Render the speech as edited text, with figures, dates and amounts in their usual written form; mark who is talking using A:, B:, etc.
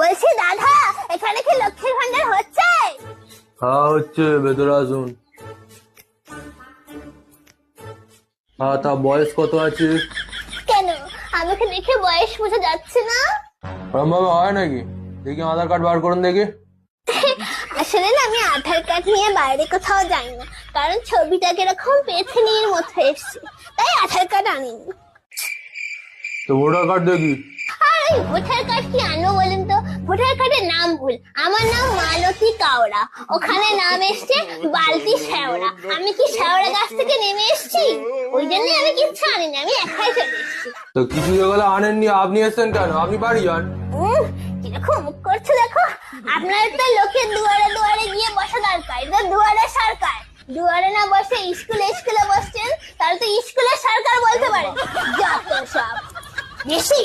A: বলছি দাদা, এখানে কি লক্ষ্মীর ভান্ডার হচ্ছে?
B: হ্যাঁ হচ্ছে, ভেতরে আসুন। হ্যাঁ, তা বয়স কত আছে?
A: কেন, আমাকে দেখে বয়স বোঝা যাচ্ছে না?
B: ওরম ভাবে হয় নাকি? দেখি আধার কার্ড বার করুন দেখি।
A: আসলে না, আমি আধার কার্ড নিয়ে বাইরে কোথাও যাই না, কারণ ছবিটা কিরকম পেছনের মতো এসছে, তাই আধার কার্ড আনিনি।
B: তো ভোটার কার্ড দেখি।
A: আর এই ভোটার কার্ড কি আনবো বলেন তো? ভোটার কার্ডের নাম ভুল। আমার নাম মালতী কাওড়া, ওখানে নাম এসছে বালতি শেওড়া। আমি কি শেওড়া গাছ থেকে নেমে এসছি? ওই জন্য আমি কিচ্ছু আনিনি, আমি একাই চলে এসছি।
B: তো কিছু যেগুলো আনেননি, আপনি এসছেন কেন? আপনি বাড়ি যান।
A: কিরকম মুখ করছো দেখো। আপনার তো লোকের দুয়ারে দুয়ারে গিয়ে বসা দরকার, এটা দুয়ারে সরকার। দুয়ারে না বসে স্কুলে বসছেন, তাহলে তো স্কুলের সরকার বলতে পারে। যত সব বেশি।